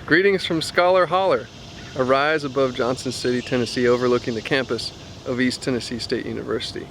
Greetings from Scholar Holler, a rise above Johnson City, Tennessee, overlooking the campus of East Tennessee State University.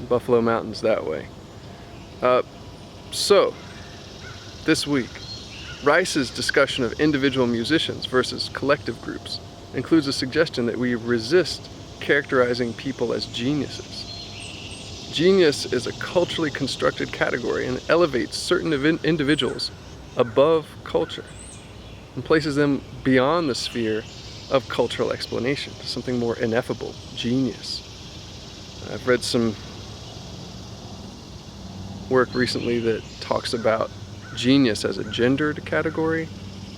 Buffalo Mountains that way. So, this week, Rice's discussion of individual musicians versus collective groups includes a suggestion that we resist characterizing people as geniuses. Genius is a culturally constructed category and elevates certain individuals above culture and places them beyond the sphere of cultural explanation, something more ineffable, genius. I've read some work recently that talks about genius as a gendered category.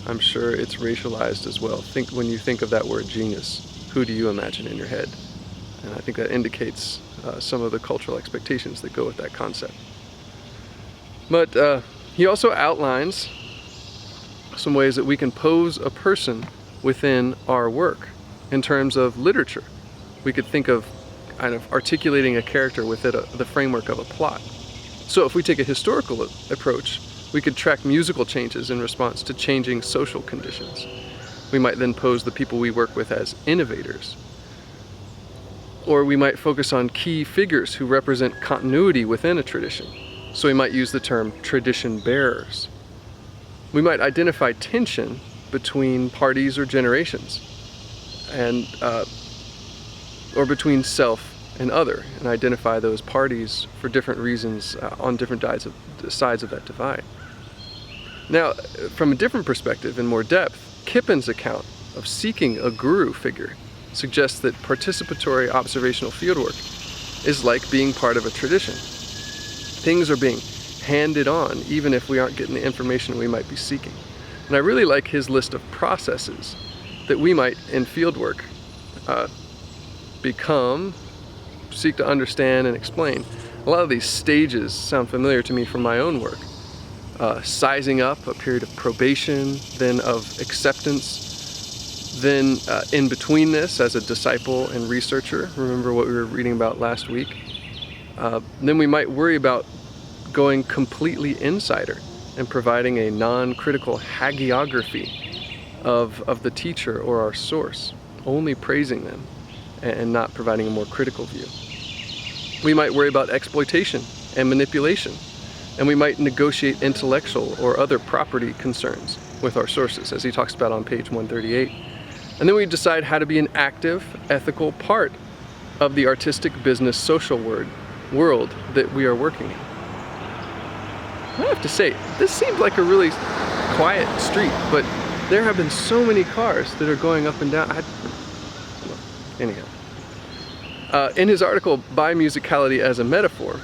I'm sure it's racialized as well. When you think of that word genius, who do you imagine in your head? And I think that indicates some of the cultural expectations that go with that concept. But he also outlines some ways that we can pose a person within our work in terms of literature. We could think of kind of articulating a character within the framework of a plot. So if we take a historical approach, we could track musical changes in response to changing social conditions. We might then pose the people we work with as innovators. Or we might focus on key figures who represent continuity within a tradition. So we might use the term tradition bearers. We might identify tension between parties or generations, and or between self and other, and identify those parties for different reasons on different sides of that divide. Now, from a different perspective and more depth, Kippin's account of seeking a guru figure suggests that participatory observational fieldwork is like being part of a tradition. Things are being handed on even if we aren't getting the information we might be seeking. And I really like his list of processes that we might, in fieldwork, seek to understand and explain. A lot of these stages sound familiar to me from my own work. Sizing up, a period of probation, then of acceptance, then in between this as a disciple and researcher. Remember what we were reading about last week? Then we might worry about going completely insider and providing a non-critical hagiography of the teacher or our source, only praising them and not providing a more critical view. We might worry about exploitation and manipulation, and we might negotiate intellectual or other property concerns with our sources, as he talks about on page 138. And then we decide how to be an active, ethical part of the artistic, business, social world that we are working in. I have to say, this seemed like a really quiet street, but there have been so many cars that are going up and down. Anyhow. In his article, By Musicality as a Metaphor,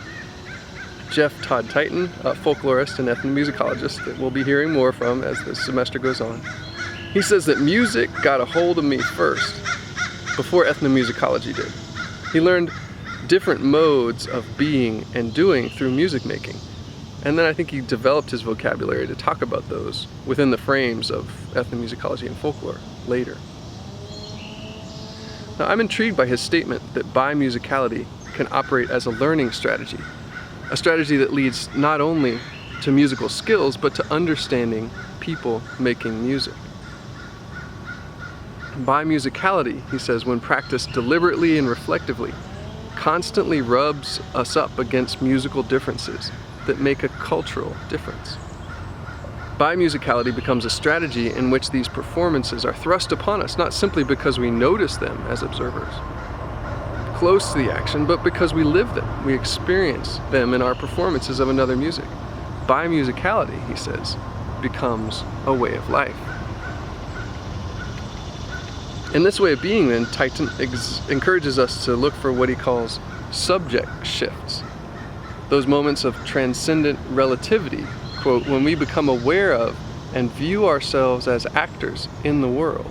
Jeff Todd Titan, a folklorist and ethnomusicologist that we'll be hearing more from as the semester goes on, he says that music got a hold of me first, before ethnomusicology did. He learned different modes of being and doing through music making. And then I think he developed his vocabulary to talk about those within the frames of ethnomusicology and folklore later. Now, I'm intrigued by his statement that bimusicality can operate as a learning strategy, a strategy that leads not only to musical skills, but to understanding people making music. Bimusicality, he says, when practiced deliberately and reflectively, constantly rubs us up against musical differences that make a cultural difference. Bimusicality becomes a strategy in which these performances are thrust upon us, not simply because we notice them as observers, close to the action, but because we live them, we experience them in our performances of another music. Bimusicality, he says, becomes a way of life. In this way of being, then, Titan encourages us to look for what he calls subject shifts. Those moments of transcendent relativity, quote, when we become aware of and view ourselves as actors in the world.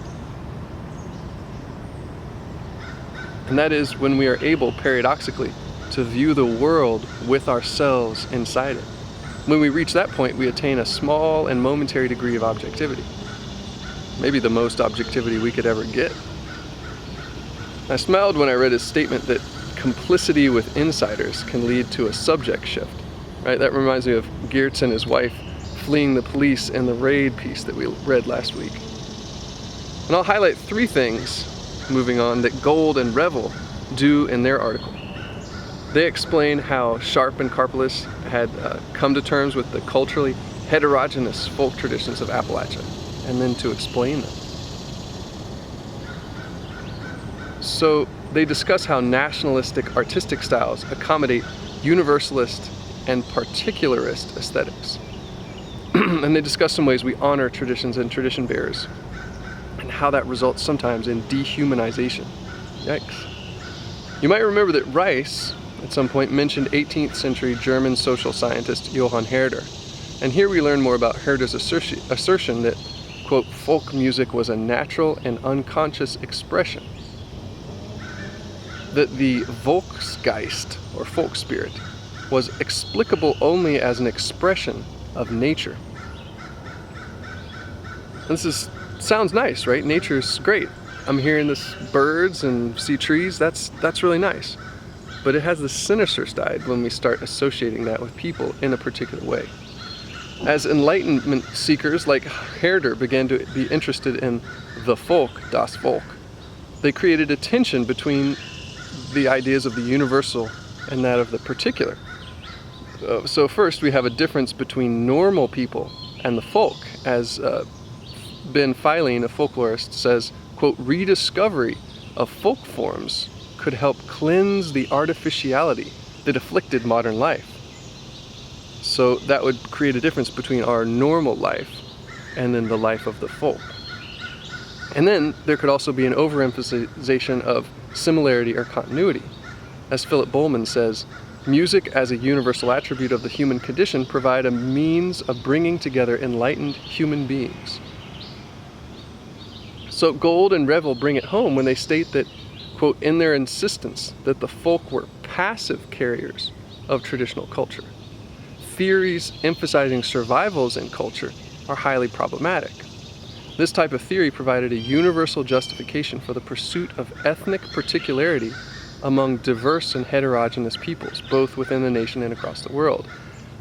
And that is when we are able, paradoxically, to view the world with ourselves inside it. When we reach that point, we attain a small and momentary degree of objectivity. Maybe the most objectivity we could ever get. I smiled when I read his statement that complicity with insiders can lead to a subject shift. Right? That reminds me of Geertz and his wife fleeing the police in the raid piece that we read last week. And I'll highlight 3 things, moving on, that Gold and Revel do in their article. They explain how Sharp and Karpeles had come to terms with the culturally heterogeneous folk traditions of Appalachia, and then to explain them. So they discuss how nationalistic artistic styles accommodate universalist and particularist aesthetics. And they discuss some ways we honor traditions and tradition bearers, and how that results sometimes in dehumanization. Yikes. You might remember that Rice, at some point, mentioned 18th century German social scientist Johann Herder. And here we learn more about Herder's assertion that, quote, folk music was a natural and unconscious expression. That the Volksgeist, or folk spirit, was explicable only as an expression of nature. Sounds nice, right? Nature's great. I'm hearing this birds and see trees, that's really nice. But it has the sinister side when we start associating that with people in a particular way. As Enlightenment seekers like Herder began to be interested in the folk, das Volk, they created a tension between the ideas of the universal and that of the particular. So first we have a difference between normal people and the folk, as Ben Fileen, a folklorist, says, quote, rediscovery of folk forms could help cleanse the artificiality that afflicted modern life. So that would create a difference between our normal life and then the life of the folk. And then there could also be an overemphasization of similarity or continuity. As Philip Bowman says, music as a universal attribute of the human condition provide a means of bringing together enlightened human beings. So Gold and Revel bring it home when they state that, quote, in their insistence that the folk were passive carriers of traditional culture. Theories emphasizing survivals in culture are highly problematic. This type of theory provided a universal justification for the pursuit of ethnic particularity among diverse and heterogeneous peoples, both within the nation and across the world.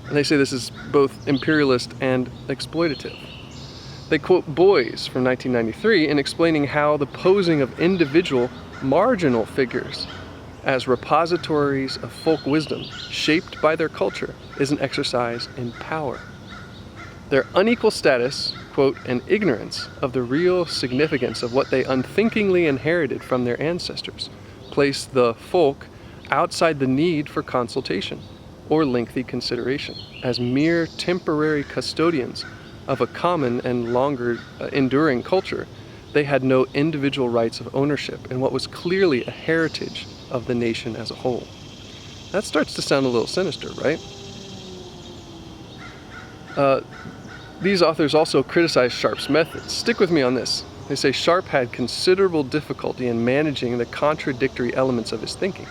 And they say this is both imperialist and exploitative. They quote Boys from 1993 in explaining how the posing of individual marginal figures as repositories of folk wisdom shaped by their culture is an exercise in power. Their unequal status, quote, and ignorance of the real significance of what they unthinkingly inherited from their ancestors place the folk outside the need for consultation or lengthy consideration as mere temporary custodians of a common and longer enduring culture. They had no individual rights of ownership in what was clearly a heritage of the nation as a whole. That starts to sound a little sinister, right? These authors also criticize Sharp's methods. Stick with me on this. They say Sharp had considerable difficulty in managing the contradictory elements of his thinking,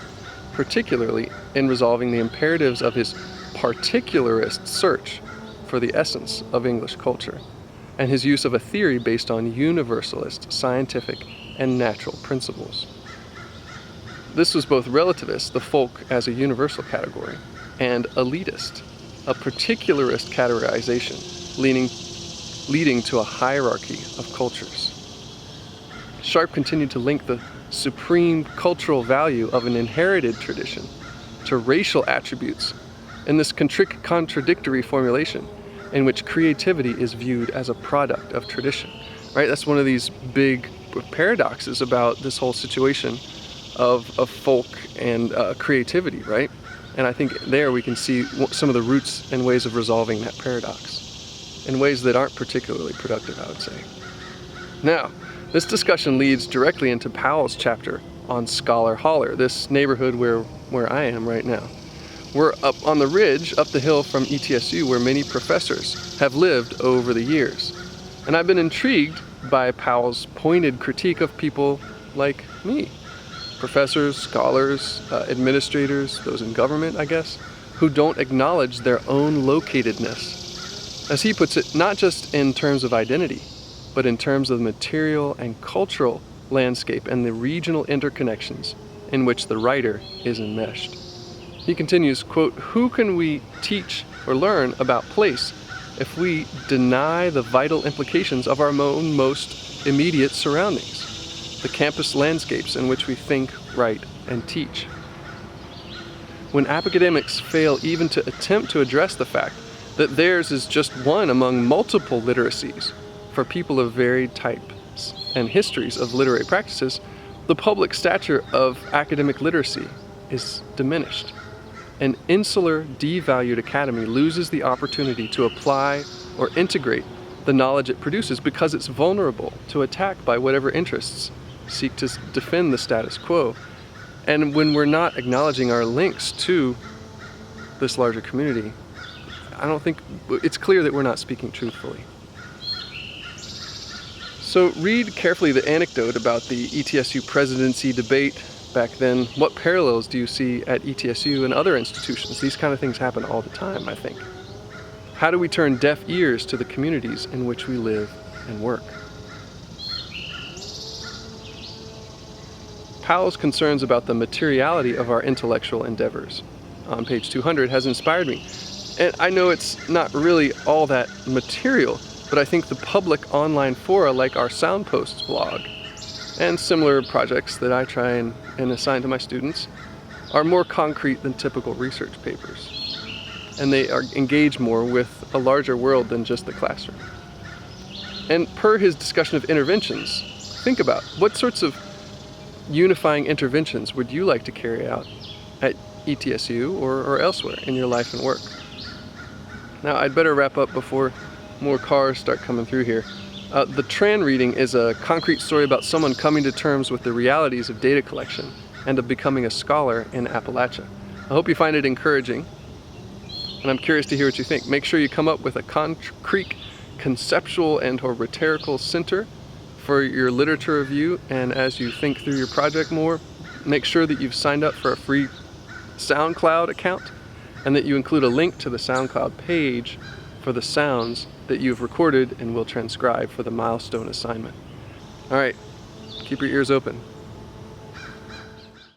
particularly in resolving the imperatives of his particularist search for the essence of English culture, and his use of a theory based on universalist, scientific, and natural principles. This was both relativist, the folk as a universal category, and elitist, a particularist categorization, leading to a hierarchy of cultures. Sharp continued to link the supreme cultural value of an inherited tradition to racial attributes in this contradictory formulation in which creativity is viewed as a product of tradition, right? That's one of these big paradoxes about this whole situation of folk and creativity, right? And I think there we can see some of the roots and ways of resolving that paradox in ways that aren't particularly productive, I would say. Now, this discussion leads directly into Powell's chapter on Scholar Holler, this neighborhood where I am right now. We're up on the ridge, up the hill from ETSU, where many professors have lived over the years. And I've been intrigued by Powell's pointed critique of people like me. Professors, scholars, administrators, those in government, I guess, who don't acknowledge their own locatedness. As he puts it, not just in terms of identity, but in terms of the material and cultural landscape and the regional interconnections in which the writer is enmeshed. He continues, quote, who can we teach or learn about place if we deny the vital implications of our own most immediate surroundings, the campus landscapes in which we think, write, and teach. When academics fail even to attempt to address the fact that theirs is just one among multiple literacies for people of varied types and histories of literary practices, the public stature of academic literacy is diminished. An insular, devalued academy loses the opportunity to apply or integrate the knowledge it produces because it's vulnerable to attack by whatever interests seek to defend the status quo. And when we're not acknowledging our links to this larger community, I don't think it's clear that we're not speaking truthfully. So read carefully the anecdote about the ETSU presidency debate back then. What parallels do you see at ETSU and other institutions? These kind of things happen all the time, I think. How do we turn deaf ears to the communities in which we live and work? Powell's concerns about the materiality of our intellectual endeavors on page 200 has inspired me. And I know it's not really all that material, but I think the public online fora like our Soundposts blog and similar projects that I try and assign to my students are more concrete than typical research papers. And they engage more with a larger world than just the classroom. And per his discussion of interventions, think about what sorts of unifying interventions would you like to carry out at ETSU or elsewhere in your life and work? Now, I'd better wrap up before more cars start coming through here. The Tran reading is a concrete story about someone coming to terms with the realities of data collection and of becoming a scholar in Appalachia. I hope you find it encouraging, and I'm curious to hear what you think. Make sure you come up with a concrete, conceptual, and/or rhetorical center for your literature review, and as you think through your project more, make sure that you've signed up for a free SoundCloud account and that you include a link to the SoundCloud page for the sounds that you've recorded and will transcribe for the milestone assignment. All right, keep your ears open.